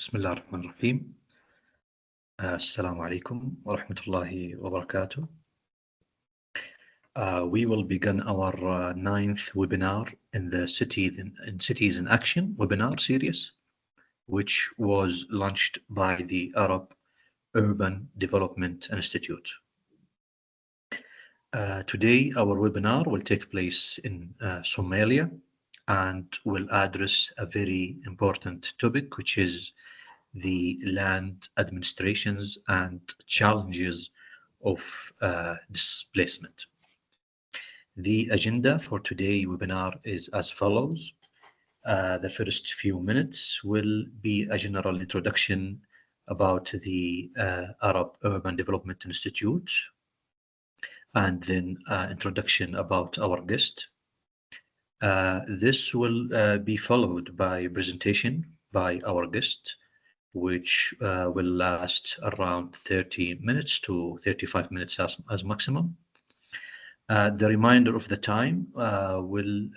بسم الله الرحمن الرحيم. السلام عليكم ورحمة الله وبركاته. We will begin our ninth webinar in the Cities in Action webinar series, which was launched by the Arab Urban Development Institute. Today, our webinar will take place in Somalia and will address a very important topic, which is the land administrations and challenges of displacement. The agenda for today's webinar is as follows. The first few minutes will be a general introduction about the Arab Urban Development Institute, and then introduction about our guest. This will be followed by a presentation by our guest, which will last around 30 minutes to 35 minutes as maximum. The remainder of the time will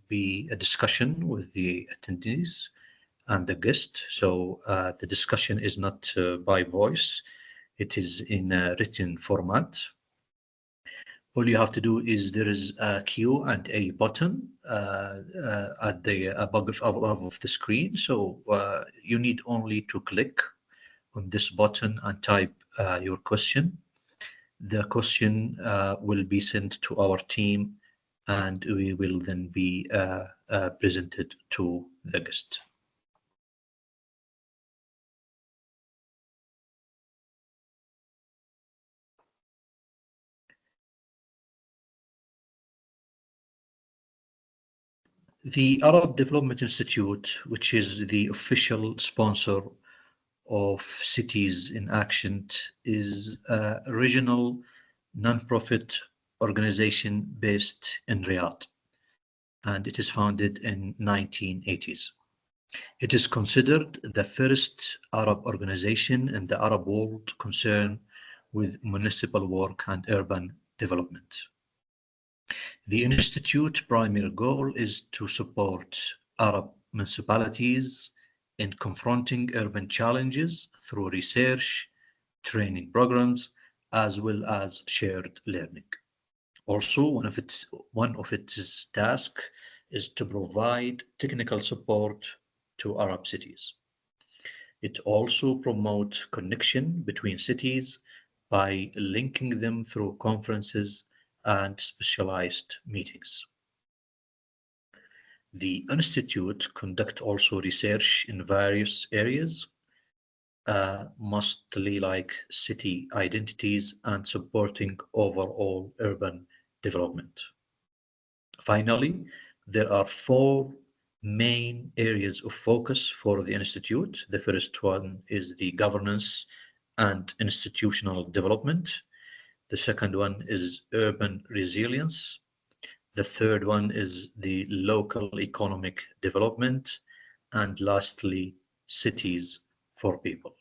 be a discussion with the attendees and the guest. So the discussion is not by voice, it is in a written format. All you have to do is there is a Q&A button at the above of the screen. So you need only to click on this button and type your question. The question will be sent to our team, and we will then be presented to the guest. The Arab Development Institute, which is the official sponsor of Cities in Action, is a regional non-profit organization based in Riyadh, and it is founded in 1980s. It is considered the first Arab organization in the Arab world concerned with municipal work and urban development. The Institute's primary goal is to support Arab municipalities in confronting urban challenges through research, training programs, as well as shared learning. Also, one of its tasks is to provide technical support to Arab cities. It also promotes connection between cities by linking them through conferences and specialized meetings. The Institute conducts also research in various areas, mostly like city identities and supporting overall urban development. Finally, there are four main areas of focus for the Institute. The first one is the governance and institutional development. The second one is urban resilience. The third one is the local economic development. And lastly, cities for people.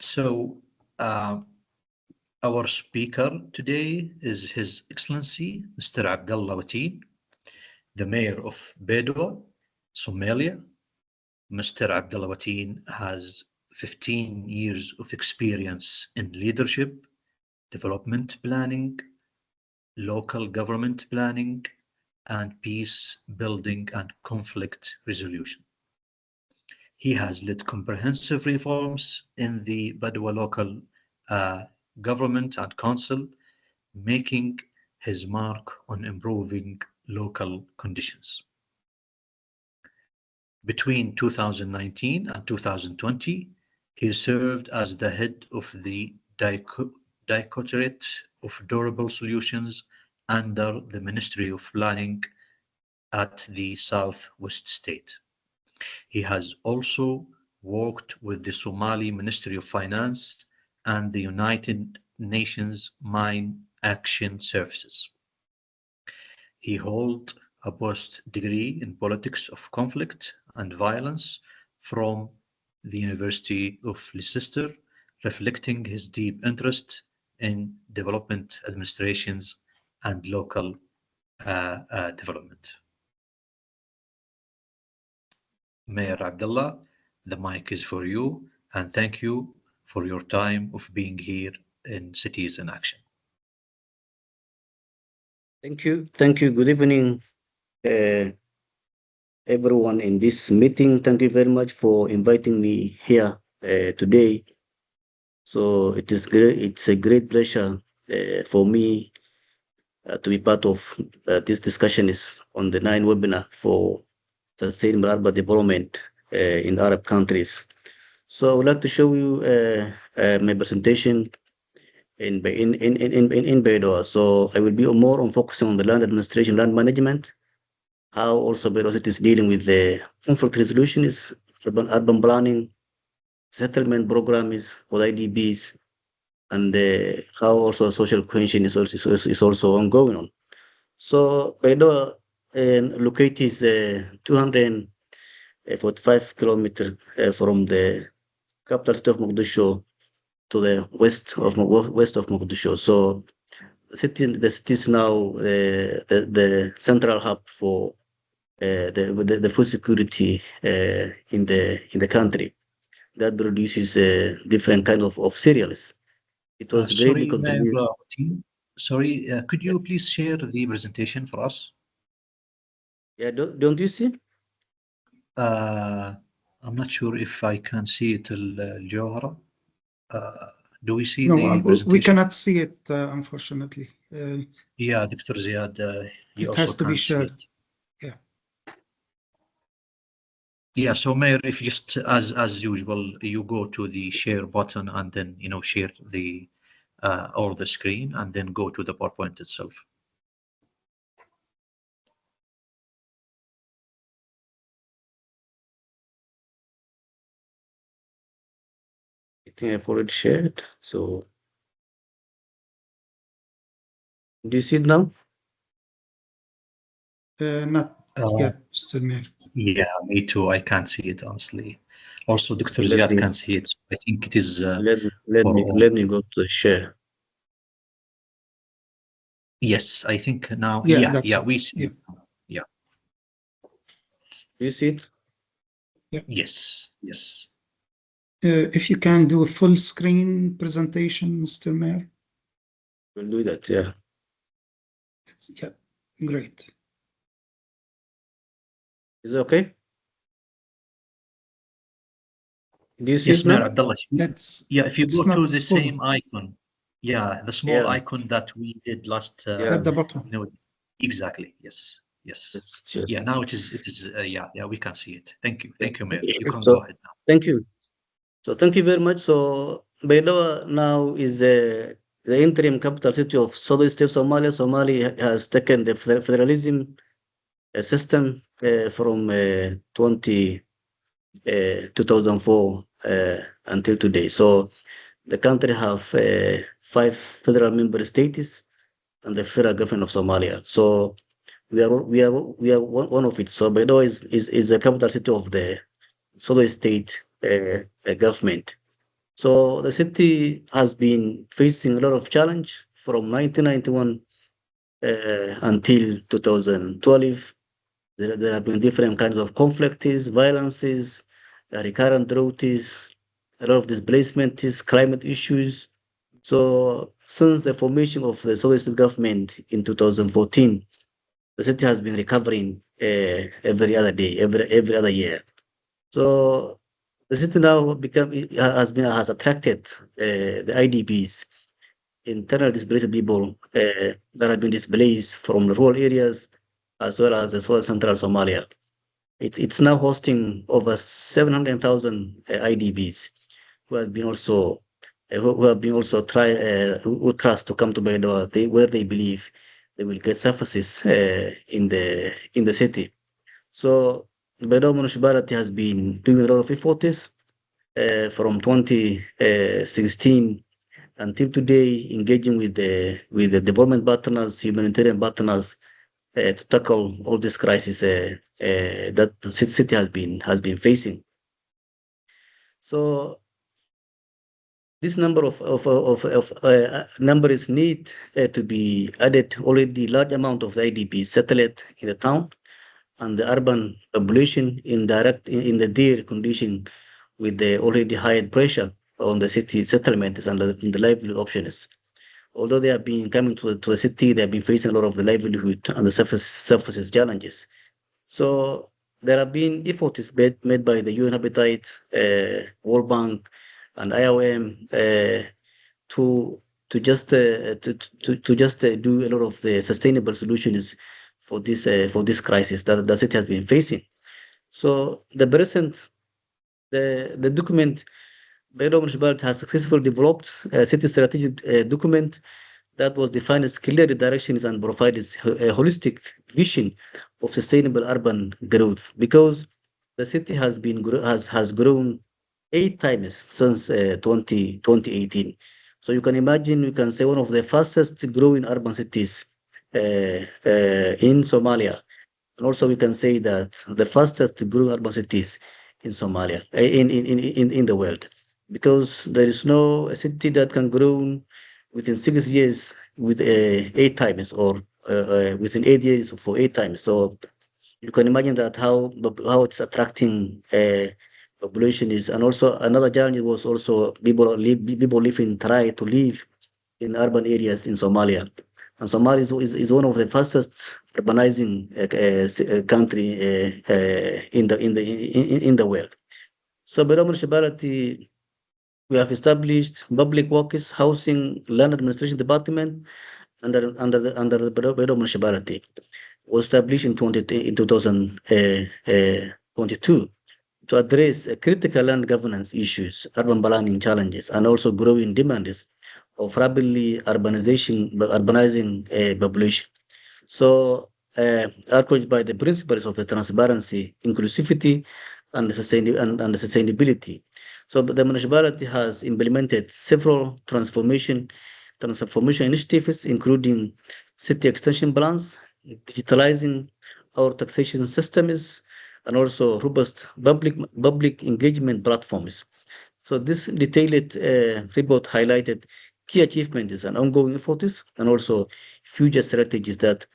So our speaker today is His Excellency Mr. Abdullah Wateen, the Mayor of Beidoa, Somalia. Mr. Abdullah Wateen has 15 years of experience in leadership, development planning, local government planning, and peace building and conflict resolution. He has led comprehensive reforms in the Beidoa local government and council, making his mark on improving local conditions. Between 2019 and 2020, he served as the head of the Directorate of Durable Solutions under the Ministry of Planning at the Southwest State. He has also worked with the Somali Ministry of Finance and the United Nations Mine Action Services. He holds a post-degree in politics of conflict and violence from the University of Leicester, reflecting his deep interest in development administrations and local development. Mayor Abdullah, the mic is for you, and thank you for your time of being here in Cities in Action. Thank you. Thank you. Good evening, everyone in this meeting. Thank you very much for inviting me here today. So it is great. It's a great pleasure for me to be part of this discussion is on the 9 webinar for sustainable urban development in Arab countries. So I would like to show you my presentation in Beidu. So I will be more on focusing on the land administration, land management, how also Beidu City is dealing with the conflict resolution, is urban planning, settlement program is for IDBs, and how also social cohesion is also ongoing on. So Beidu located is 245 kilometers from the capital city of Mogadishu to the west of Mogadishu. So the city is now the central hub for the food security in the country that produces different kind of cereals. It was greatly contributed. Sorry, could you please share the presentation for us? Yeah, don't you see? I'm not sure if I can see it, Johara. Do we see No, the presentation? we cannot see it, unfortunately. Yeah, Dr. Ziad, he It also has to be can't see shared. it. Yeah. Yeah, so Mayor, if you just as usual, you go to the share button and then share the or the screen and then go to the PowerPoint itself. I think I've already shared. So do you see it now? Not yet, Mr. Mayor. Yeah, me too. I can't see it honestly. Also, Dr. Let Ziad me- can't see it. So I think it is. Let me go to the share. Yes, I think now. Yeah, Yeah, we see. Yeah. Yeah. Do you see it? Yes. If you can do a full screen presentation, Mr. Mayor. We'll do that. Yeah. Yeah, great. Is it okay? Do you see Yes, it Mayor now? Abdullah. If you go to the same icon, the small icon that we did last. At the bottom. Exactly. Yes. Yes. Yeah. Now it is. We can see it. Thank you, Mayor. You can So, go ahead now. thank you. So thank you very much. So Beidu now is the interim capital city of Southern State Somalia. Somalia has taken the federalism system from 2004 until today. So the country have 5 federal member states and the federal government of Somalia. So we are one of it. So Beidu is the capital city of the Southern State government. So the city has been facing a lot of challenge from 1991 until 2012. There have been different kinds of conflicts, violences, recurrent droughts, a lot of displacements, climate issues. So since the formation of the Socialist government in 2014, the city has been recovering every other day, every other year. So the city now has attracted the IDPs, internal displaced people that have been displaced from the rural areas as well as the central Somalia. It's now hosting over 700,000 IDPs who have been also who trust to come to Beidoa, where they believe they will get services in the city. So Beidoa municipality has been doing a lot of efforts from 2016 until today, engaging with the development partners, humanitarian partners, to tackle all this crisis that the city has been facing. So this number of numbers need to be added. Already large amount of the IDPs settled in the town, and the urban population in the dire condition with the already high pressure on the city settlements and in the livelihood options. Although they have been coming to the city, they have been facing a lot of the livelihood and the surfaces challenges. So there have been efforts made by the UN Habitat, World Bank, and IOM to just do a lot of the sustainable solutions for this crisis that the city has been facing. So the document Beidu municipality has successfully developed a city strategic document that was defined as clear directions and provided a holistic vision of sustainable urban growth, because the city has grown 8 times since 2018. So you can imagine, you can say one of the fastest growing urban cities in Somalia. And also we can say that the fastest growing urban cities in Somalia, in the world, because there is no city that can grow within 6 years with 8 times, or within 8 years for 8 times. So you can imagine that how it's attracting population is. And also another challenge was also people try to live in urban areas in Somalia. And Somalia is one of the fastest urbanizing country in the world. So Beidu municipality, we have established public works, housing, land administration department under the Beidu municipality. Was established in 2022 to address critical land governance issues, urban planning challenges, and also growing demands of rapidly urbanizing population. So, encouraged by the principles of the transparency, inclusivity, and the sustainability. So the municipality has implemented several transformation initiatives, including city extension plans, digitalizing our taxation systems, and also robust public engagement platforms. So this detailed report highlighted key achievements and ongoing efforts, and also future strategies that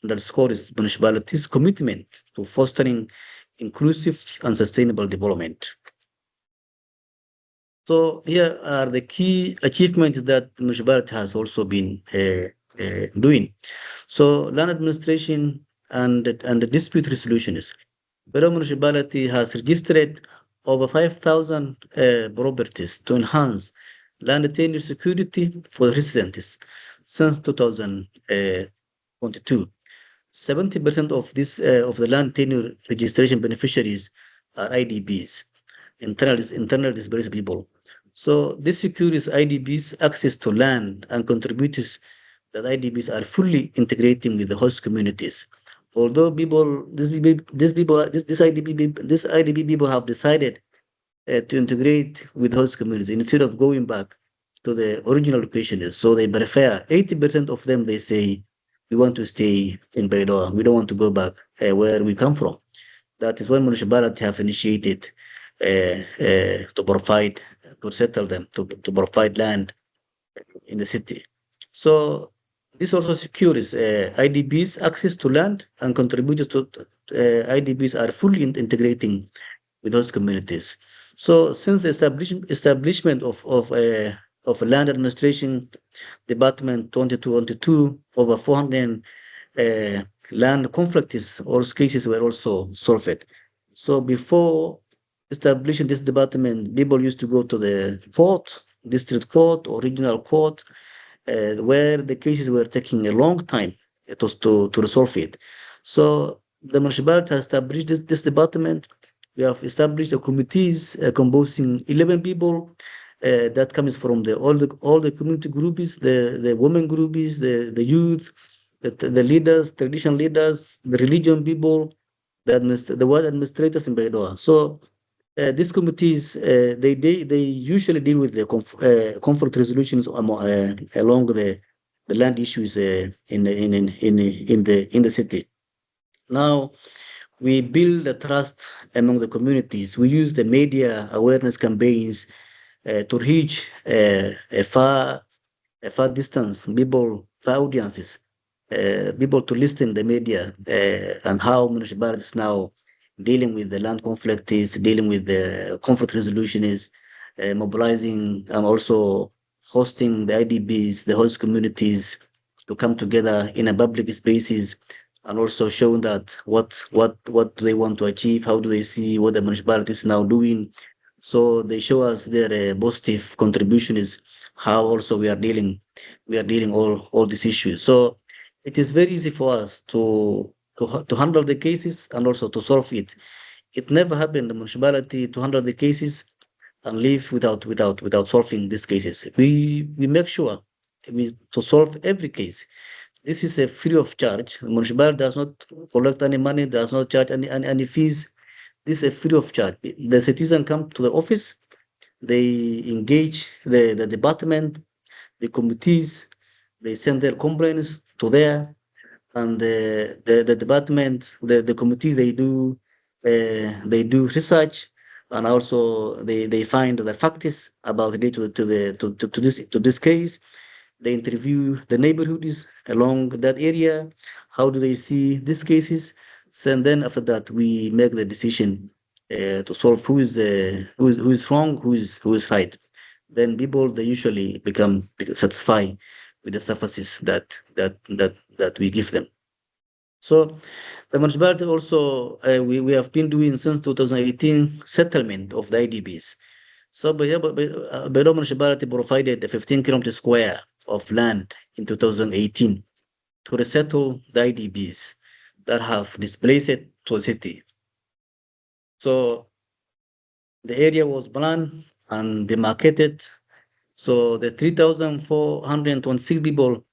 underscores municipalities' commitment to fostering inclusive and sustainable development. So here are the key achievements that the municipality has also been doing. So land administration and the dispute resolutions. Beidu municipality has registered over 5,000 properties to enhance land tenure security for residents since 2022. 70% of the land tenure registration beneficiaries are IDPs, internally displaced people. So this secures IDPs access to land and contributes that IDPs are fully integrating with the host communities. Although IDP people have decided to integrate with host communities instead of going back to the original locations, so they prefer. 80% of them, they say, we want to stay in Beidu. We don't want to go back where we come from. That is when municipality have initiated to settle them, to provide land in the city. So this also secures IDPs access to land and contributes to IDPs are fully integrating with those communities. So since the establishment of land administration department 2022, over 400 land conflicts or cases were also solved. So before establishing this department, people used to go to the court, district court or regional court, where the cases were taking a long time to resolve it. So the municipality has established this department. We have established a committees composing 11 people that comes from all the community groups, the women groups, the youth, the leaders, traditional leaders, the religion people, the ward administrators in Beidu. So these committees, they usually deal with the conflict resolutions along the land issues in the city. Now we build the trust among the communities. We use the media awareness campaigns to reach a far distance, people, far audiences, people to listen the media, and how municipalities now dealing with the land conflict is, dealing with the conflict resolution is, mobilizing and also hosting the IDBs, the host communities to come together in a public spaces, and also showing that what do they want to achieve, how do they see what the municipalities now doing. So they show us their positive contribution is how also we are dealing all these issues. So it is very easy for us to handle the cases and also to solve it. It never happened in the municipality to handle the cases and leave without solving these cases. We make sure to solve every case. This is a free of charge. The municipality does not collect any money, does not charge any fees. This is a free of charge. The citizen come to the office, they engage the department, the committees, they send their complaints to there, and the department, the committee, they do research, and also they find the facts about related to this case. They interview the neighborhoods along that area. How do they see these cases? So, and then after that, we make the decision to solve who is wrong, who is right. Then people, they usually become satisfied with the services that we give them. So the municipality also, we have been doing since 2018 settlement of the IDBs. So Beido municipality provided a 15 kilometer square of land in 2018 to resettle the IDBs that have displaced to the city. So the area was planned and demarcated. So the 3,426 people,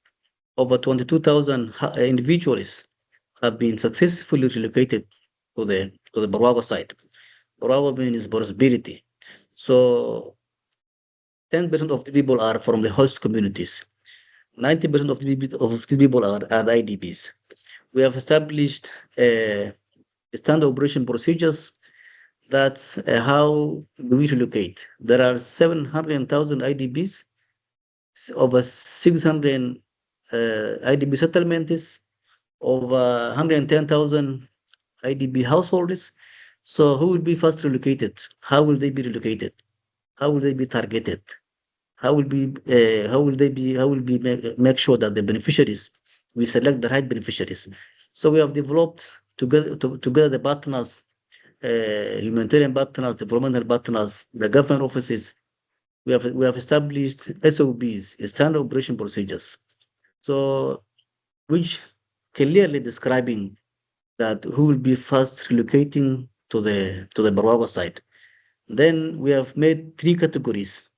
over 22,000 individuals have been successfully relocated to the Barawa side. Barawa means prosperity. So 10% of the people are from the host communities. 90% of the people are the IDPs. We have established standard operation procedures. That's how we relocate. There are 700,000 IDPs, over 600 IDP settlements, over 110,000 IDP households. So who will be first relocated? How will they be relocated? How will they be targeted? How will we make sure that the beneficiaries, we select the right beneficiaries? So we have developed together the partners, humanitarian partners, developmental partners, the government offices. We have established SOPs, standard operation procedures. So which clearly describing that who will be first relocating to the Barawa side. Then we have made 3 categories.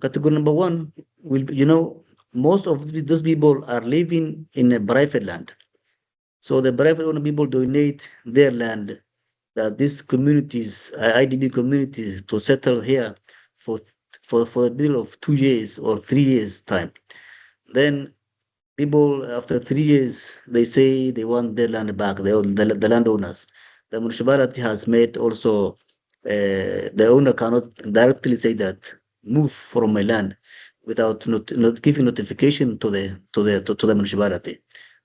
Category number 1 will be, most of those people are living in a private land. So the private owner people donate their land that these communities, IDP communities, to settle here for a period of 2 years or 3 years time. Then people after 3 years, they say they want their land back, the landowners. The municipality has made also, the owner cannot directly say that move from my land without not giving notification to the municipality.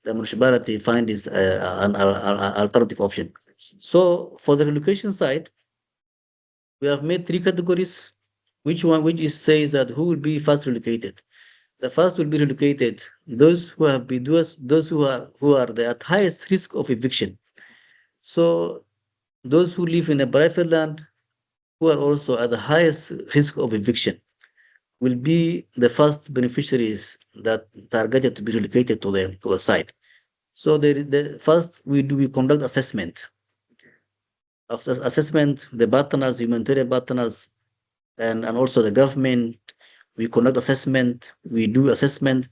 The municipality find is an alternative option. So for the relocation side, we have made 3 categories. Which says that who will be first relocated? The first will be relocated those who are at highest risk of eviction. So those who live in a private land who are also at the highest risk of eviction will be the first beneficiaries that targeted to be relocated to the site. So the first we conduct assessment. After assessment, the partners, humanitarian partners, and also the government, we conduct assessment, we do assessment,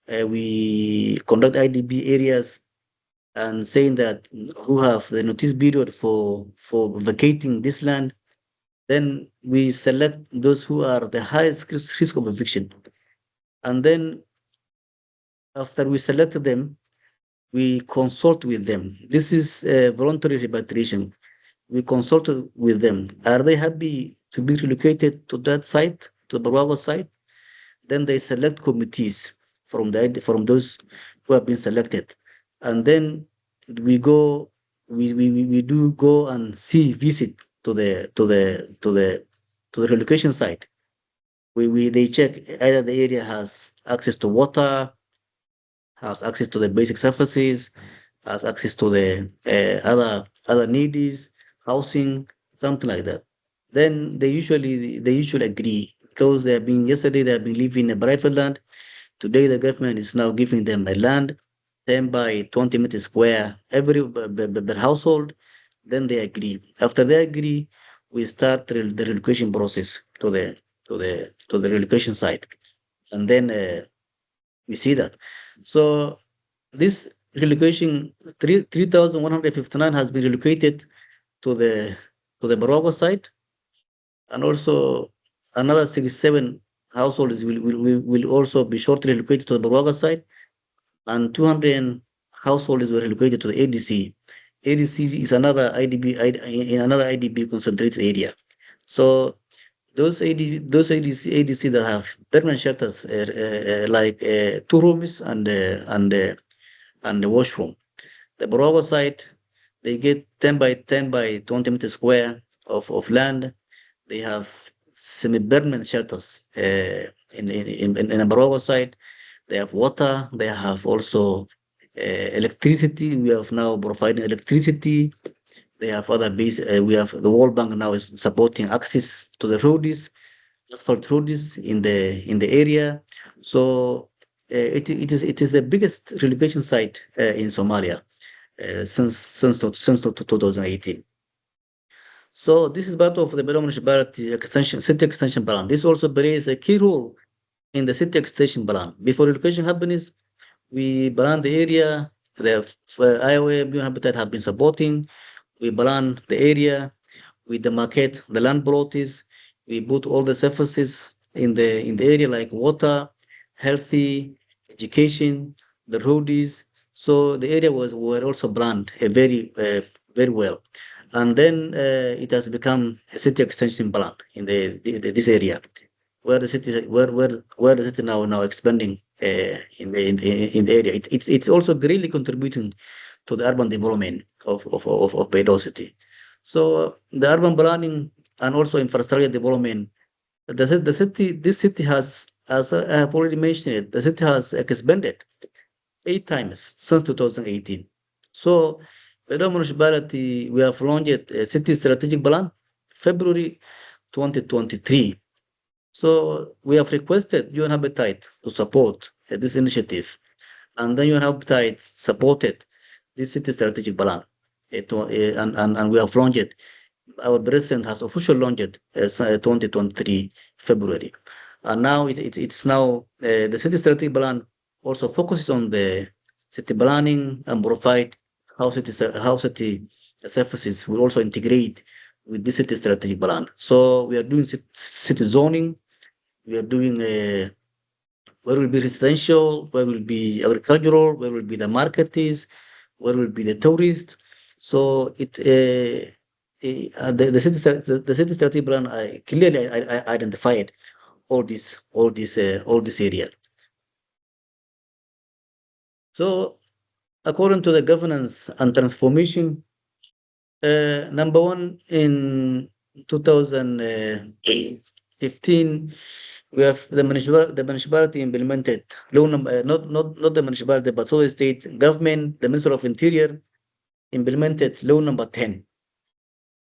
we conduct IDB areas, and saying that who have the notice period for vacating this land. Then we select those who are the highest risk of eviction. And then after we select them, we consult with them. This is voluntary repatriation. We consult with them. Are they happy to be relocated to that site, to the Barawa site, then they select committees from those who have been selected, and then we go we do go and visit to the relocation site. They check either the area has access to water, has access to the basic services, has access to the other needs, housing, something like that. Then they usually agree, because yesterday they have been living in a private land. Today the government is now giving them a land, 10 by 20 meters square per household. Then they agree. After they agree, we start the relocation process to the relocation site, and then we see that. So this relocation, 3,159 has been relocated to the Barawa site, and also another 67 households will also be shortly relocated to the Barawa site, and 200 households were relocated to the ADC. ADC is another in another IDP concentrated area. So those ADC that have permanent shelters, like 2 rooms and the washroom. The Barawa site, they get 10 by 10 by 20 meters square of land. They have semi-permanent shelters in a Barawa site. They have water. They have also electricity. We have now providing electricity. They have other base. We have the World Bank now is supporting access to the roads, asphalt roads in the area. So it is the biggest relocation site in Somalia since 2018. So this is part of the Belo Municipality extension, city extension plan. This also plays a key role in the city extension plan. Before relocation happens, we plan the area. The IOA Beyond Habitat have been supporting. We plan the area. We demarcate the land plots. We put all the services in the area, like water, healthy, education, the roads. So the area were also planned very well, and then it has become a city extension plan in this area, where the city now expanding in the area. It's also greatly contributing to the urban development of Beido city. So the urban planning and also infrastructure development, this city has, as I have already mentioned it, the city has expanded 8 times since 2018. So Beido municipality, we have launched a city strategic plan February 2023. So we have requested UN Habitat to support this initiative, and then UN Habitat supported this city strategic plan, and we have launched it. Our president has officially launched it 2023 February, and now it's now the city strategic plan also focuses on the city planning and provide how city services will also integrate with this city strategic plan. So we are doing city zoning. We are doing where will be residential, where will be agricultural, where will be the market is, where will be the tourist. So the city strategy plan clearly identified all this area. So according to the governance and transformation, number one, in 2015, we have the municipality implemented law number, not the municipality, but so the state government, the Minister of Interior implemented law number 10.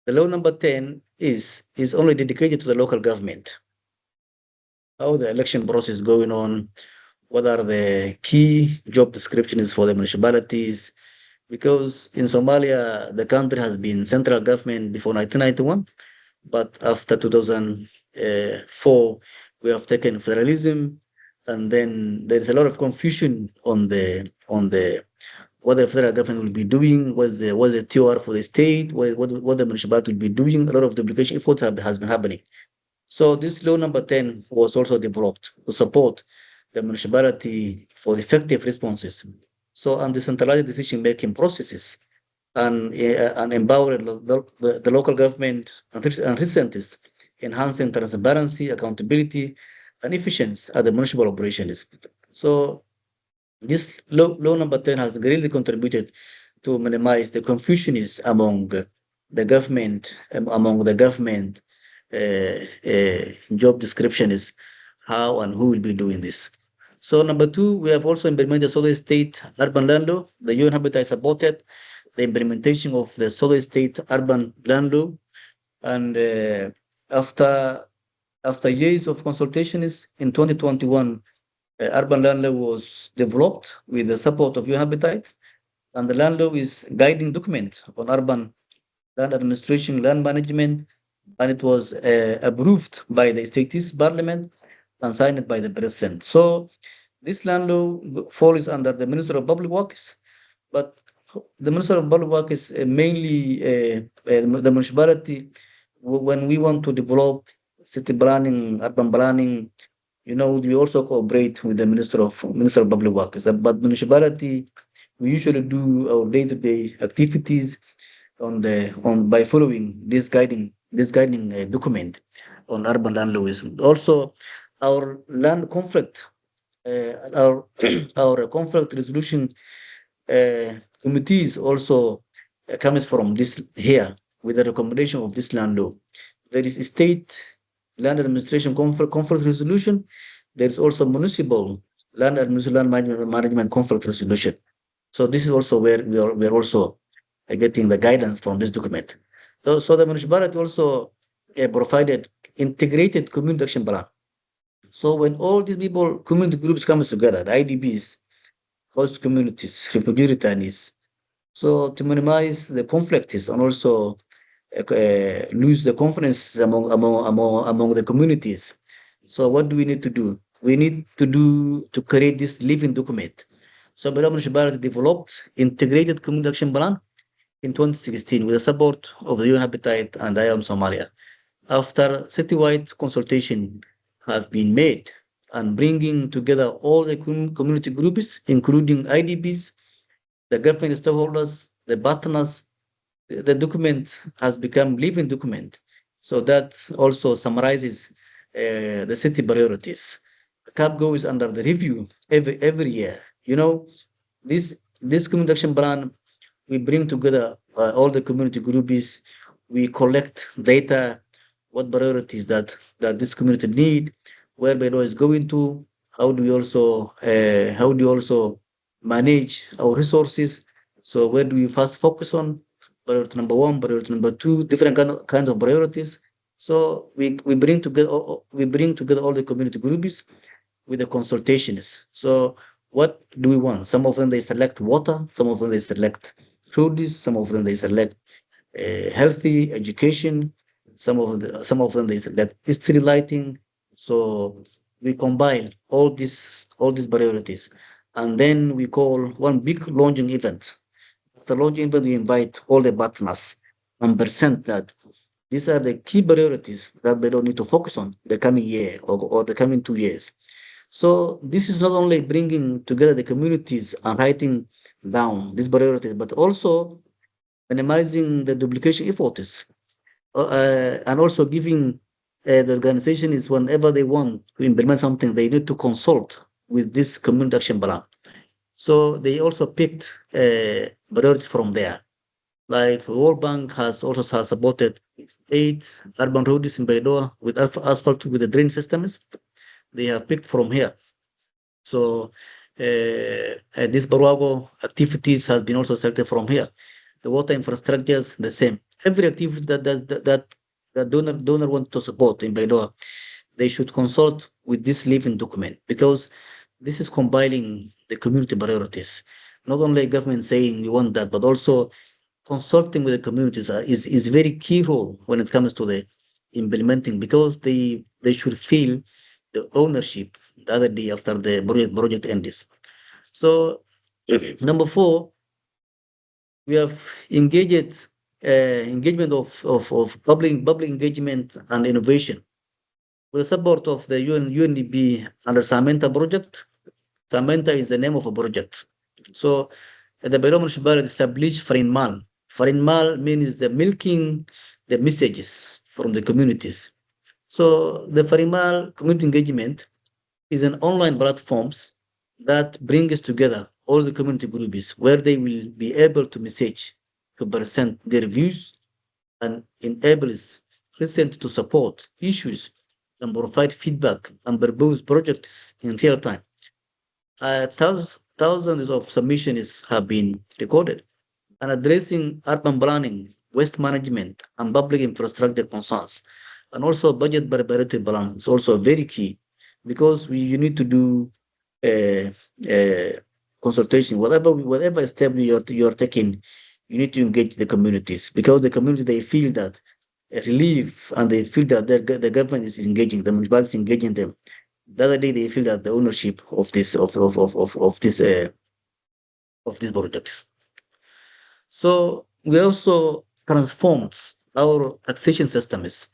The law number 10 is only dedicated to the local government. How the election process going on, what are the key job descriptions for the municipalities, because in Somalia, the country has been central government before 1991, but after 2004, we have taken federalism, and then there is a lot of confusion on the what the federal government will be doing, what's the TOR for the state, what the municipality will be doing. A lot of duplication efforts has been happening. So this law number 10 was also developed to support the municipality for effective responses. So, and decentralized decision-making processes, and empower the local government and residents enhancing transparency, accountability, and efficiency at the municipal operations. So this law number 10 has greatly contributed to minimize the confusions among the government, job description is how and who will be doing this. So number two, we have also implemented solid state urban land law. The UN Habitat supported the implementation of the solid state urban land law, and after years of consultations in 2021, urban land law was developed with the support of UN Habitat, and the land law is guiding document on urban land administration, land management, and it was approved by the state's parliament and signed by the president. So this land law falls under the Minister of Public Works, but the Minister of Public Works is mainly the municipality. When we want to develop city planning, urban planning, we also cooperate with the Minister of Public Works. But municipality, we usually do our day-to-day activities by following this guiding document on urban land laws. Also, our land conflict, our our conflict resolution committees also comes from this here with the recommendation of this land law. There is a state land administration conflict resolution. There is also municipal land administration land management conflict resolution. So this is also where we are also getting the guidance from this document. So the municipality also provided integrated community action plan. So when all these people, community groups comes together, the IDPs, host communities, refugee returnees, so to minimize the conflicts and also lose the confidence among the communities. So what do we need to do? We need to create this living document. So Bela Municipality developed integrated community action plan in 2016 with the support of the UN Habitat and IOM Somalia. After citywide consultation have been made and bringing together all the community groups, including IDPs, the government stakeholders, the partners, the document has become living document. So that also summarizes the city priorities. CAPGO is under the review every year. This community action plan, we bring together all the community groups. We collect data, what priorities that this community need, where Belo is going to, how do we also manage our resources. So where do we first focus on? Priority number one, priority number two, different kinds of priorities. So we bring together all the community groups with the consultations. So what do we want? Some of them they select water, some of them they select food, some of them they select healthy education, some of them they select history lighting. So we combine all these priorities, and then we call one big launching event. After launching event, we invite all the partners and present that these are the key priorities that we don't need to focus on the coming year or the coming 2 years. So this is not only bringing together the communities and writing down these priorities, but also minimizing the duplication efforts, and also giving the organization is whenever they want to implement something, they need to consult with this community action plan. So they also picked priorities from there. Like World Bank has also supported 8 urban roads in Baidoa with asphalt with the drain systems. They have picked from here. So this Baruago activities has been also selected from here. The water infrastructures, the same. Every activity that donor want to support in Baidoa, they should consult with this living document, because this is compiling the community priorities. Not only government saying we want that, but also consulting with the communities is very key role when it comes to the implementing, because they should feel the ownership the other day after the project ends. So number 4, we have engagement of public engagement and innovation with the support of the UNDP under Samantha project. Samantha is the name of a project. So the Baidoa municipality established Farinmal means the milking the messages from the communities. So the Farimal community engagement is an online platforms that brings together all the community groups where they will be able to message, to present their views, and enables residents to support issues and provide feedback and propose projects in real time. Thousands of submissions have been recorded, and addressing urban planning, waste management, and public infrastructure concerns, and also budget priority plan is also very key because you need to do uh, uh, consultation. Whatever step you're taking, you need to engage the communities because the community they feel that relief and they feel that the government is engaging them, municipality is engaging them. The other day they feel that the ownership of this of these projects. So we also transformed our taxation systems.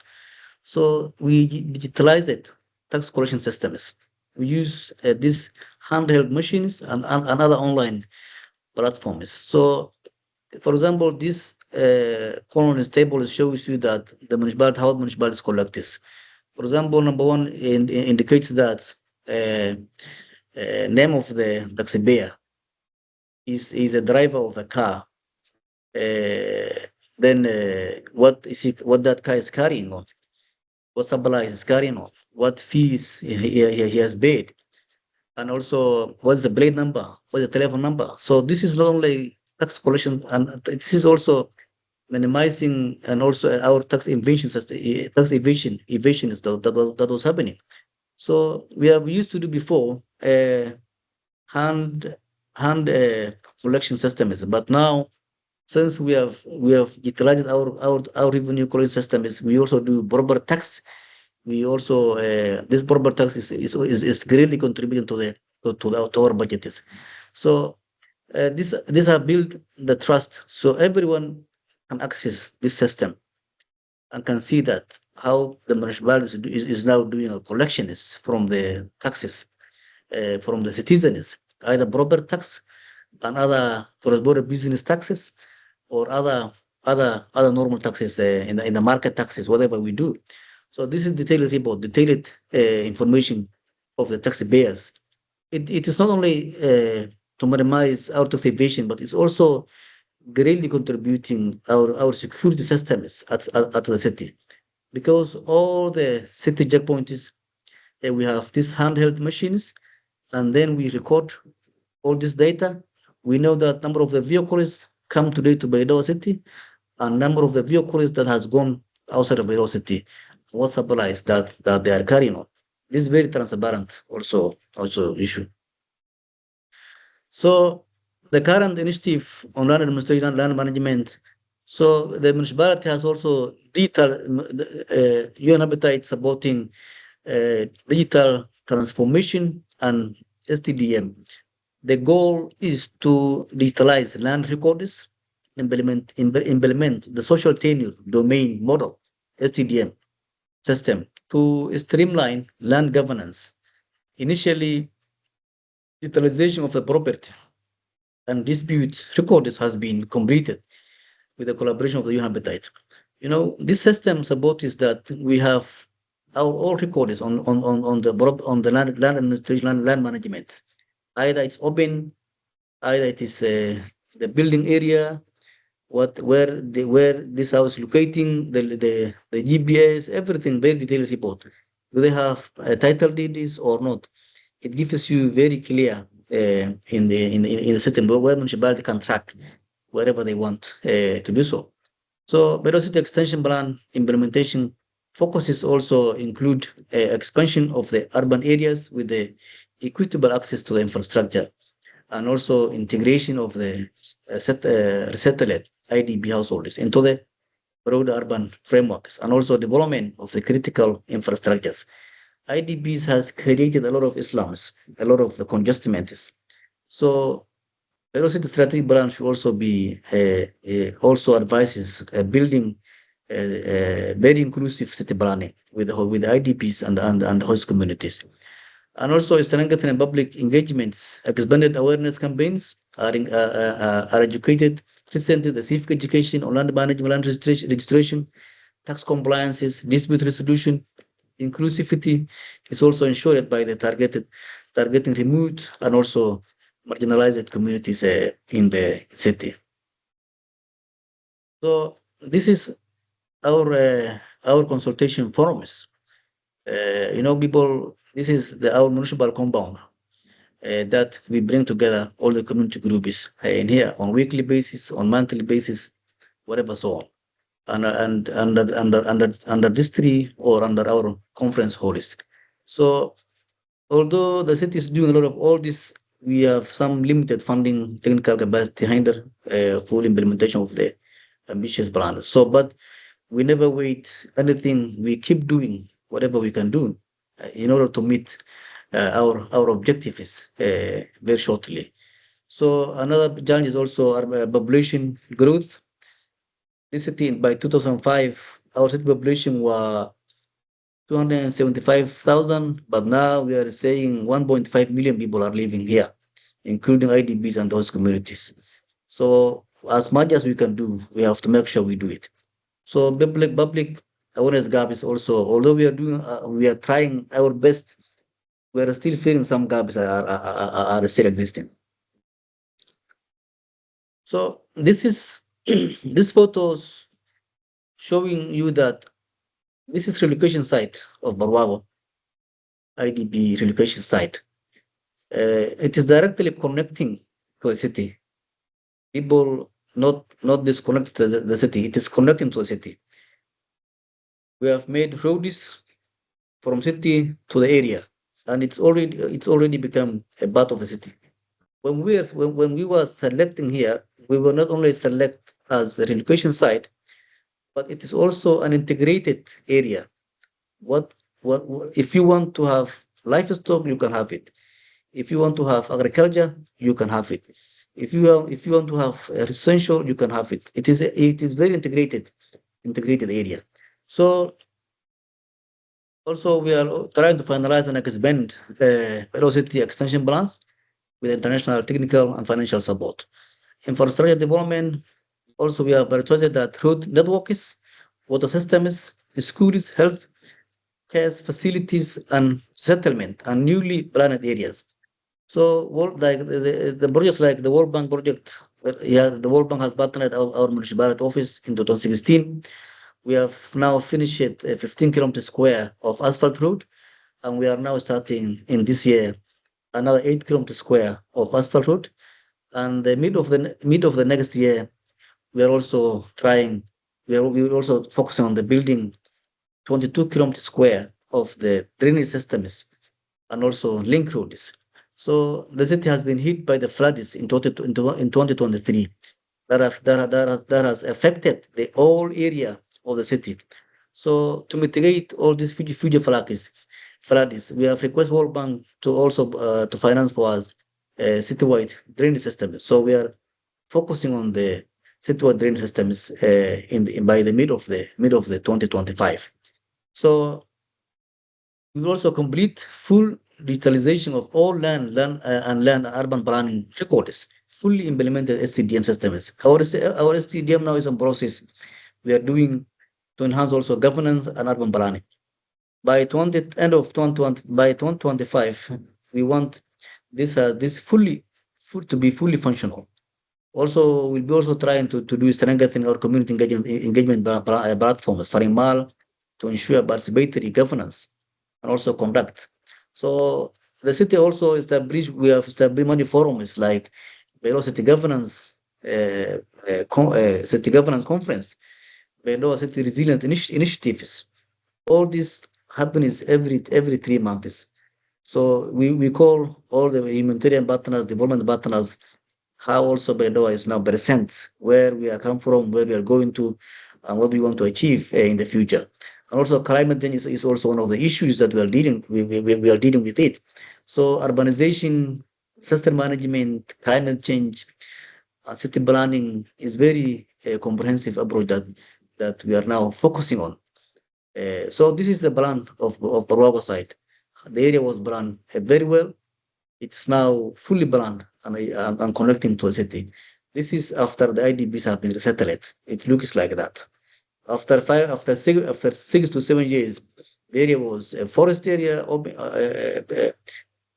So we digitalized tax collection systems. We use these handheld machines and other online platforms. So, for example, this column table shows you that the municipality, how municipalities collect this. For example, number one indicates that name of the taxpayer is a driver of a car. Then what that car is carrying on, what supply is carrying on, what fees he has paid, and also what's the blade number, what's the telephone number. So this is not only tax collection, and this is also minimizing and also our tax evasion system, tax evasion is that was happening. So we used to do before hand collection systems, but now since we have utilized our revenue collection systems, we also do proper tax. We also this proper tax is greatly contributing to to our budgets. So this have built the trust, so everyone can access this system and can see that how the municipality is now doing a collections from the taxes from the citizens, either proper tax and other cross-border business taxes or other normal taxes in the market taxes, whatever we do. So this is detailed report, detailed information of the taxpayers. It is not only to minimize our tax evasion, but it's also greatly contributing our security systems at the city. Because all the city checkpoints, we have these handheld machines, and then we record all this data. We know that number of the vehicles come today to Baidoa city, and number of the vehicles that has gone outside of Baidoa city, what supplies that they are carrying on. This is very transparent also issue. So the current initiative on land administration and land management. So the municipality has also digital UN appetite supporting digital transformation and STDM. The goal is to digitalize land records, implement the social tenure domain model (STDM) system to streamline land governance. Initially, digitalization of the property and dispute records has been completed with the collaboration of the UN Habitat. This system support is that we have our all records on the land administration, land management. Either it's open, either it is the building area, where this house locating, the GPS, everything very detailed report. Do they have title deeds or not? It gives you very clear in the system where municipality can track wherever they want to do so. So Baidoa City Extension Plan implementation focuses also include expansion of the urban areas with the equitable access to the infrastructure, and also integration of the resettled IDP households into the broad urban frameworks, and also development of the critical infrastructures. IDPs has created a lot of Islams, a lot of the congestions. So the strategic plan should also be also advises building very inclusive city planning with IDPs and host communities, and also strengthening public engagements, expanded awareness campaigns are educated, recently the civic education on land management, land registration, tax compliances, dispute resolution, inclusivity is also ensured by the targeting remote and also marginalized communities in the city. So this is our consultation forums. People, this is our municipal compound that we bring together all the community groups in here on weekly basis, on monthly basis, whatever so on. And under this tree or under our conference halls. So although the city is doing a lot of all this, we have some limited funding, technical capacity to handle full implementation of the ambitious plans. So, but we never wait anything. We keep doing whatever we can do in order to meet our objectives very shortly. So another challenge is also our population growth. This city by 2005, our city population was 275,000, but now we are saying 1.5 million people are living here, including IDBs and those communities. So as much as we can do, we have to make sure we do it. So public awareness gap is also, although we are trying our best, we are still feeling some gaps are still existing. So this is these photos showing you that this is relocation site of Barwago, IDB relocation site. It is directly connecting to the city. People not disconnected to the city. It is connecting to the city. We have made roads from city to the area, and it's already become a part of the city. When we were selecting here, we were not only select as a relocation site, but it is also an integrated area. What if you want to have livestock, you can have it. If you want to have agriculture, you can have it. If you want to have residential, you can have it. It is very integrated area. So also we are trying to finalize and expand velocity extension plans with international technical and financial support. Infrastructure development, also we have prioritized that road networks, water systems, schools, health care facilities, and settlement and newly planned areas. So like the projects like the World Bank project, the World Bank has partnered our municipality office in 2016. We have now finished 15 kilometers square of asphalt road, and we are now starting in this year another 8 kilometers square of asphalt road. And the mid of the next year, we are also trying. We are also focusing on the building 22 kilometers square of the drainage systems and also link roads. So the city has been hit by the floods in 2023 that has affected the whole area of the city. So to mitigate all these future floods, we have requested World Bank to also to finance for us citywide drainage systems. So we are focusing on the citywide drainage systems by the mid of the 2025. So we will also complete full digitalization of all land and urban planning records, fully implemented SCDM systems. Our SCDM now is in process. We are doing to enhance also governance and urban planning. By end of 2020, by 2025, we want this to be fully functional. Also, we'll be also trying to do strengthening our community engagement platforms, FARIMAL, to ensure participatory governance and also conduct. So the city also established, we have established many forums like Belo City Governance, City Governance Conference, Belo City Resilient Initiatives. All this happens every 3 months. So we call all the humanitarian partners, development partners, how also Belo is now present, where we are come from, where we are going to, and what we want to achieve in the future. And also climate change is also one of the issues that we are dealing with it. So urbanization, system management, climate change, city planning is very comprehensive approach that we are now focusing on. So this is the plan of Barwago site. The area was planned very well. It's now fully planned and connecting to the city. This is after the IDBs have been resettled. It looks like that. After 6 to 7 years, The area was a forest area,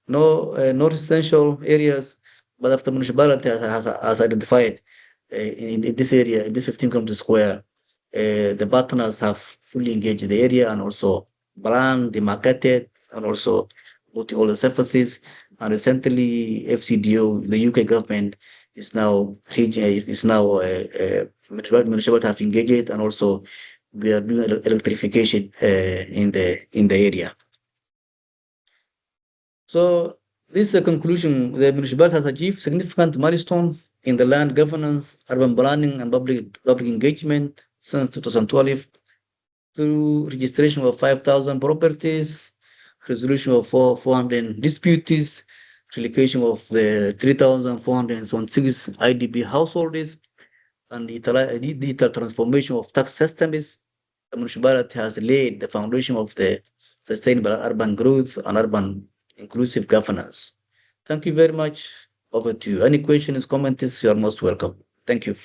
no residential areas, but after municipality has identified in this area, in this 15 kilometer square, the partners have fully engaged the area and also planned, demarcated, and also put all the surfaces. And recently, FCDO, the UK government, is now municipality have engaged, and also we are doing electrification in the area. So this is the conclusion. The municipality has achieved significant milestone in the land governance, urban planning, and public engagement since 2012 through registration of 5,000 properties, resolution of 400 disputes, relocation of the 3,426 IDP households, and digital transformation of tax systems. The municipality has laid the foundation of the sustainable urban growth and urban inclusive governance. Thank you very much. Over to you. Any questions, comments, you are most welcome. Thank you.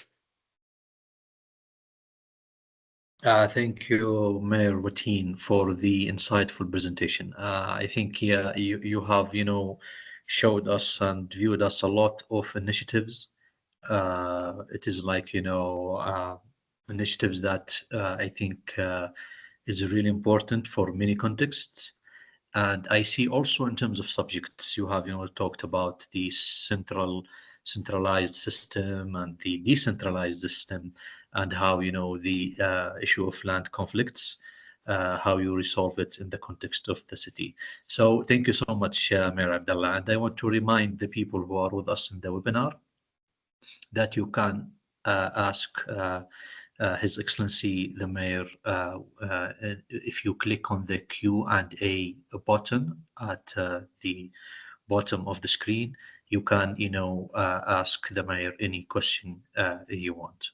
Thank you, Mayor Wateen, for the insightful presentation. I think you have showed us and viewed us a lot of initiatives. It is like initiatives that I think is really important for many contexts. And I see also in terms of subjects, you have talked about the centralized system and the decentralized system, and how the issue of land conflicts, how you resolve it in the context of the city. So thank you so much, Mayor Abdallah. And I want to remind the people who are with us in the webinar that you can ask His Excellency the Mayor, if you click on the Q&A button at the bottom of the screen, you can ask the Mayor any question you want.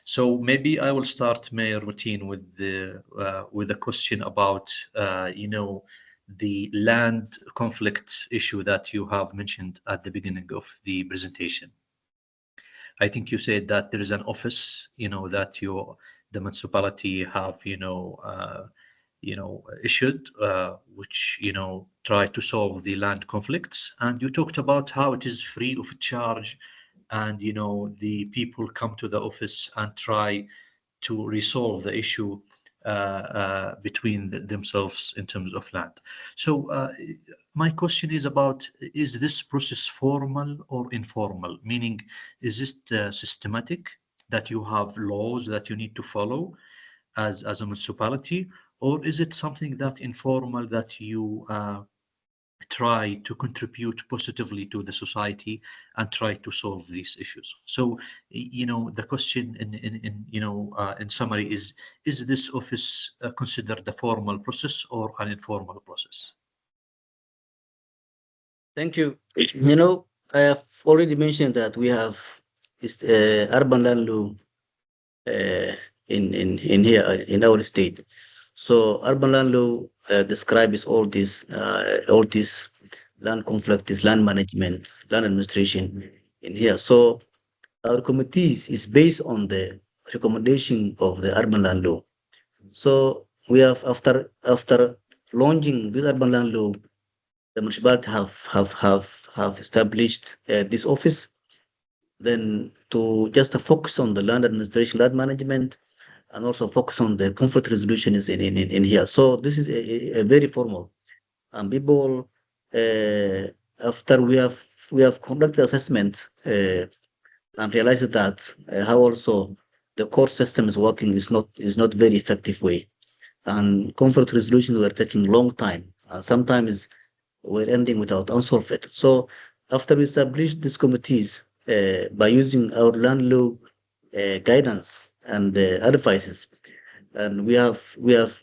So maybe I will start, Mayor Wateen, with a question about the land conflict issue that you have mentioned at the beginning of the presentation. I think you said that there is an office, that the municipality have, issued, which, try to solve the land conflicts. And you talked about how it is free of charge, and, the people come to the office and try to resolve the issue between themselves in terms of land. So my question is about, is this process formal or informal? Meaning, is it systematic, that you have laws that you need to follow as a municipality, or is it something that informal, that you try to contribute positively to the society and try to solve these issues? So, the question in summary is this office considered a formal process or an informal process? Thank you. I have already mentioned that we have this urban land law in here in our state. So urban land law describes all this land conflicts, land management, land administration in here. So our committees is based on the recommendation of the urban land law. So we have after launching this urban land law, the municipality have established this office, then to just focus on the land administration, land management, and also focus on the conflict resolution is in here. So this is a very formal. And people, after we have conducted assessment and realized that how also the court system is working is not very effective way, and conflict resolution were taking long time, and sometimes we're ending without unsolved. So after we established these committees by using our land law guidance and advices, and we have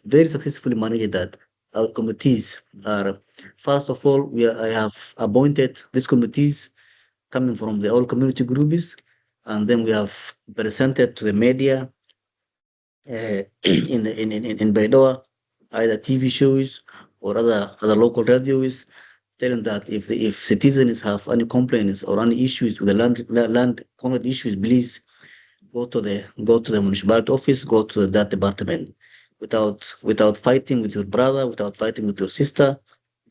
very successfully managed that. Our committees are, first of all, I have appointed these committees coming from the all community groups, and then we have presented to the media in Baidoa, either TV shows or other local radios, telling that if citizens have any complaints or any issues with the land conflict issues, please go to the municipality office, go to that department. without fighting with your brother, without fighting with your sister.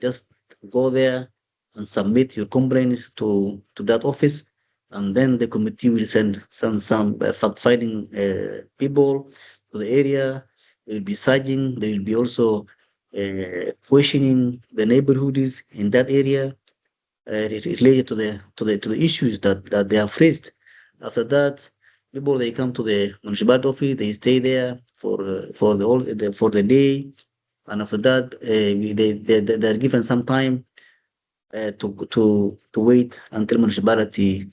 Just go there and submit your complaints to that office, and then the committee will send some fact-finding people to the area. They will be searching. They will be also questioning the neighborhoods in that area related to the issues that they have raised. After that, people they come to the municipality office. They stay there for the day, and after that, they are given some time to wait until municipality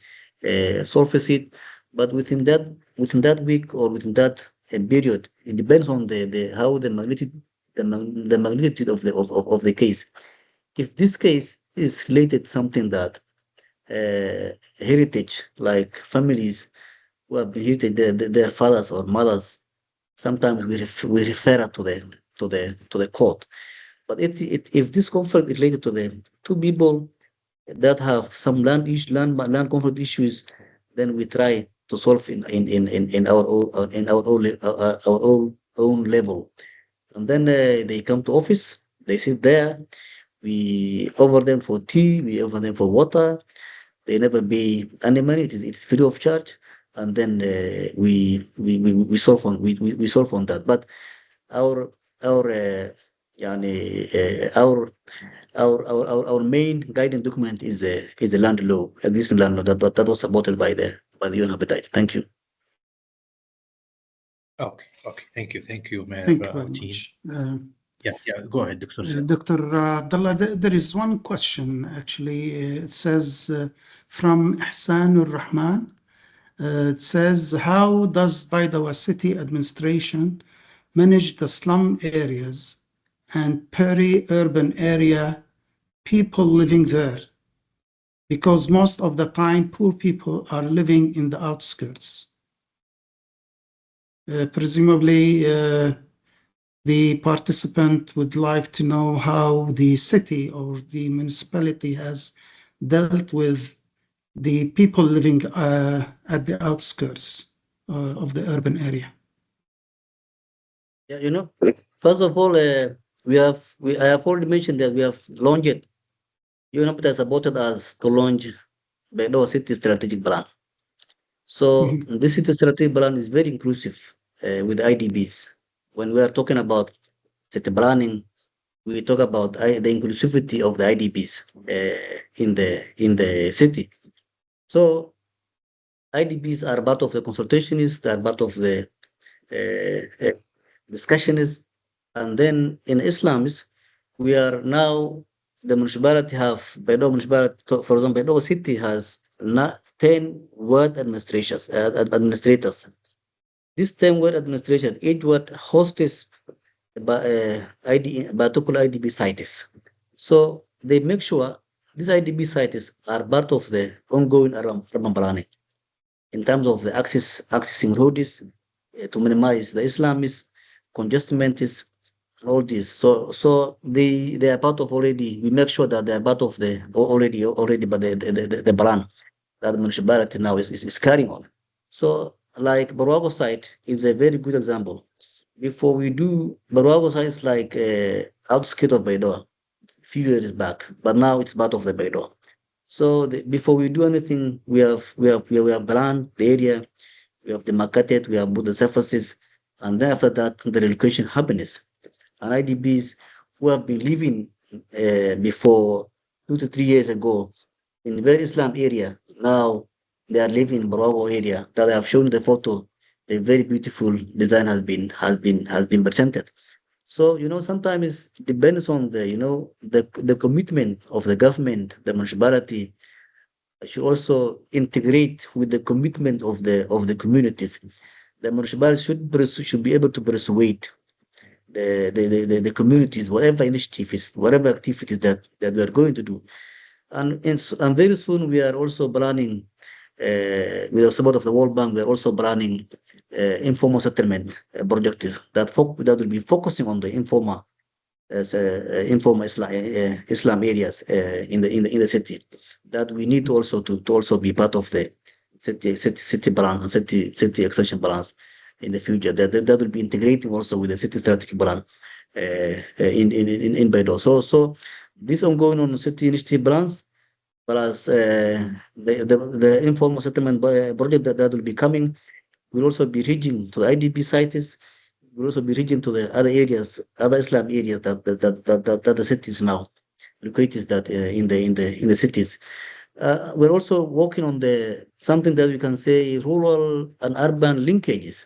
solves it. But within that week or within that period, it depends on the how the magnitude of the case. If this case is related to something that heritage, like families who have been heritage their fathers or mothers, sometimes we refer to the court. But if this conflict is related to the two people that have some land conflict issues, then we try to solve in our own level. And then they come to office, they sit there, we offer them for tea, we offer them for water. They never pay any money. It's free of charge, and then we solve we solve on that. But our our يعني our main guiding document is the land law, existing land law that was supported by the UN Habitat. Thank you. Okay. Thank you, Mayor. Thank you very much. Go ahead, Dr. Dr. Abdullah, there is one question actually. It says from Ihsan Rahman. It says, how does Baidawa City Administration manage the slum areas and peri-urban area people living there? Because most of the time, poor people are living in the outskirts. Presumably, the participant would like to know how the city or the municipality has dealt with the people living at the outskirts of the urban area. Yeah, first of all, I have already mentioned that we have launched. UN Habitat supported us to launch Baidawa City Strategic Plan. So this city strategic plan is very inclusive with IDBs. When we are talking about city planning, we talk about the inclusivity of the IDBs in the city. So IDBs are part of the consultations, they are part of the discussions, and then in Islam, we are now the municipality have Baidawa municipality, for example, Baidawa city has 10 ward administrators. This 10 ward administration, each ward hosts particular IDB sites. So they make sure these IDB sites are part of the ongoing urban planning in terms of the accessing roads to minimize the Islamist congestionment all this. So they are part of already. We make sure that they are part of the already, but the plan that the municipality now is carrying on. So like Barago site is a very good example. Before we do Barago site is like outskirts of Baidawa few years back, but now it's part of the Baidawa. So before we do anything, we have planned the area, we have demarcated, we have put the surfaces, and then after that the relocation happens. And IDBs who have been living before 2 to 3 years ago in very Islam area, now they are living in Bravo area that I have shown the photo. A very beautiful design has been presented. So sometimes it depends on the commitment of the government, the municipality should also integrate with the commitment of the communities. The municipality should be able to persuade the communities, whatever initiatives, whatever activities that we are going to do. And very soon we are also planning, with the support of the World Bank, we are also planning informal settlement projects that will be focusing on the informal Islam areas in the city. That we need to also be part of the city plan and city extension plans in the future. That will be integrating also with the city strategic plan in Baido. So this ongoing on city initiative plans, plus the informal settlement project that will be coming, will also be reaching to the IDP sites. Will also be reaching to the other areas, other Islam areas that the cities now located that in the cities. We're also working on something that we can say rural and urban linkages.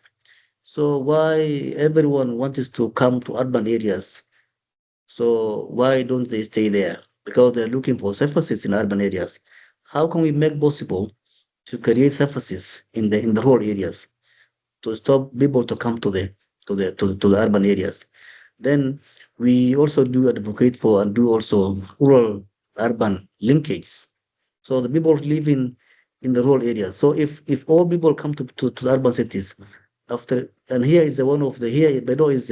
So why everyone wants to come to urban areas? So why don't they stay there? Because they're looking for services in urban areas. How can we make possible to create services in the rural areas to stop people to come to the urban areas? Then we also do advocate for and do also rural urban linkages. So the people living in the rural areas. So if all people come to the urban cities after, and here is here Bedo is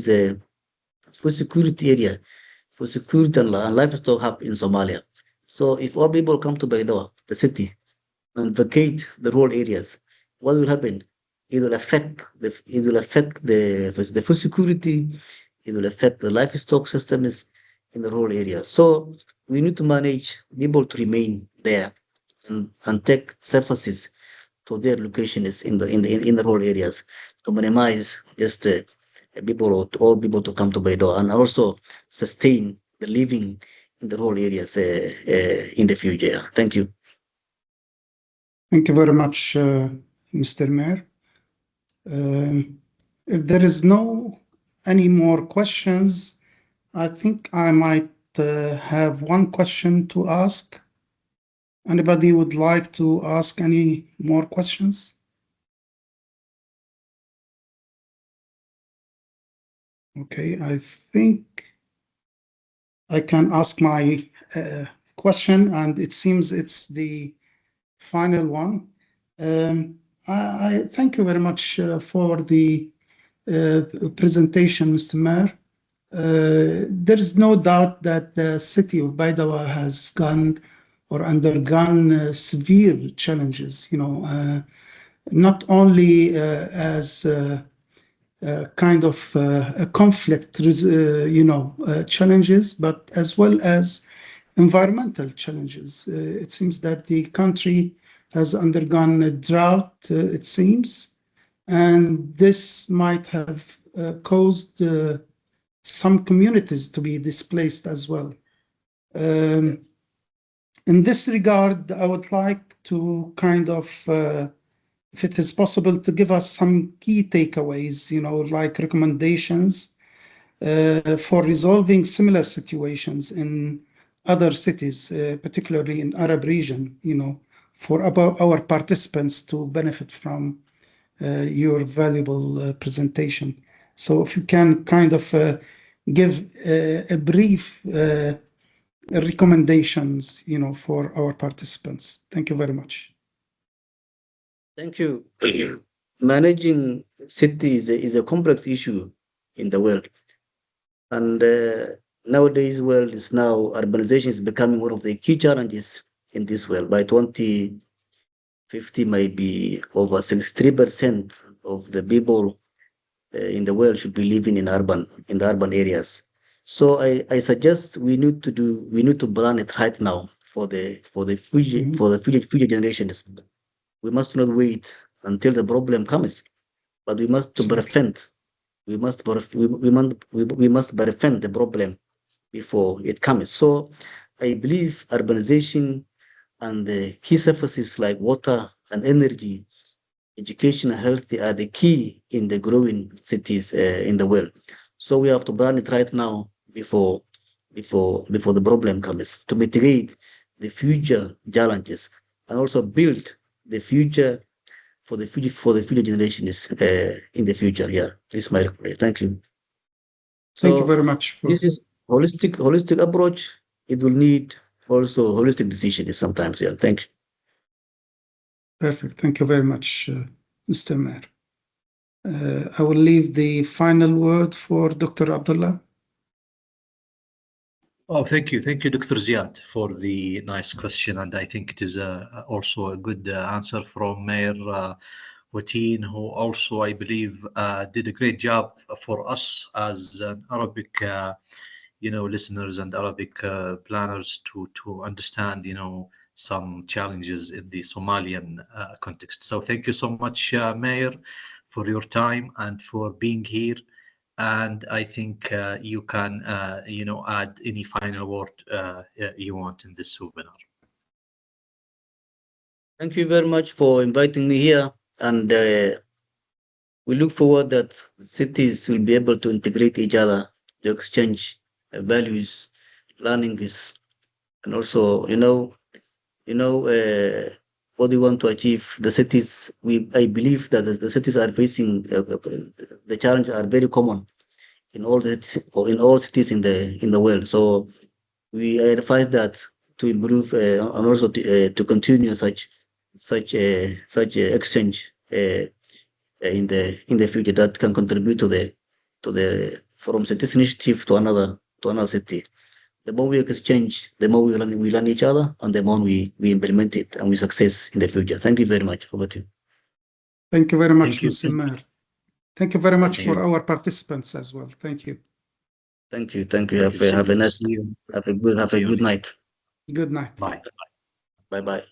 a food security area, for security and livestock hub in Somalia. So if all people come to Bedo, the city, and vacate the rural areas, what will happen? It will affect the food security. It will affect the livestock systems in the rural areas. So we need to manage people to remain there and take services to their locations in the rural areas to minimize just all people to come to Baido and also sustain the living in the rural areas in the future. Thank you. Thank you very much, Mr. Mayor. If there is no any more questions, I think I might have one question to ask. Anybody would like to ask any more questions? Okay, I think I can ask my question, and it seems it's the final one. I thank you very much for the presentation, Mr. Mayor. There is no doubt that the city of Baidawa has gone or undergone severe challenges, not only as kind of a conflict, challenges, but as well as environmental challenges. It seems that the country has undergone a drought, it seems, and this might have caused some communities to be displaced as well. In this regard, I would like to kind of, if it is possible, to give us some key takeaways, like recommendations for resolving similar situations in other cities, particularly in Arab region, for our participants to benefit from your valuable presentation. So if you can kind of give a brief recommendations, for our participants. Thank you very much. Thank you. Managing cities is a complex issue in the world. And nowadays world is now urbanization is becoming one of the key challenges in this world. By 2050, maybe over 63% of the people in the world should be living in the urban areas. So I suggest we need to plan it right now for the future generations. We must not wait until the problem comes, but we must prevent. We must prevent the problem before it comes. So I believe urbanization and the key services like water and energy, education and health are the key in the growing cities in the world. So we have to plan it right now before the problem comes to mitigate the future challenges and also build the future for the future generations in the future. Yeah, this is my recommendation. Thank you. Thank you very much. This is holistic approach. It will need also holistic decisions sometimes. Yeah, thank you. Perfect. Thank you very much, Mr. Mayor. I will leave the final word for Dr. Abdullah. Oh, thank you, Dr. Ziad, for the nice question, and I think it is also a good answer from Mayor Wateen, who also, I believe, did a great job for us as Arabic, listeners and Arabic planners to understand, some challenges in the Somalian context. So thank you so much, Mayor, for your time and for being here. And I think you can, add any final word you want in this webinar. Thank you very much for inviting me here. And we look forward that cities will be able to integrate each other, to exchange values, learnings, and also, what we want to achieve. The cities, I believe that the cities are facing the challenges are very common in all cities in the world. So we advise that to improve and also to continue such exchange in the future that can contribute to the from cities initiative to another city. The more we exchange, the more we learn each other, and the more we implement it and we success in the future. Thank you very much. Over to you. Thank you very much, Thank you. Mr. Mayor. Thank you very much Thank for you. our participants as well. Thank you. Thank you. Thank you. Have a nice, See you. have a good See you. night. Good night. Bye. Bye bye.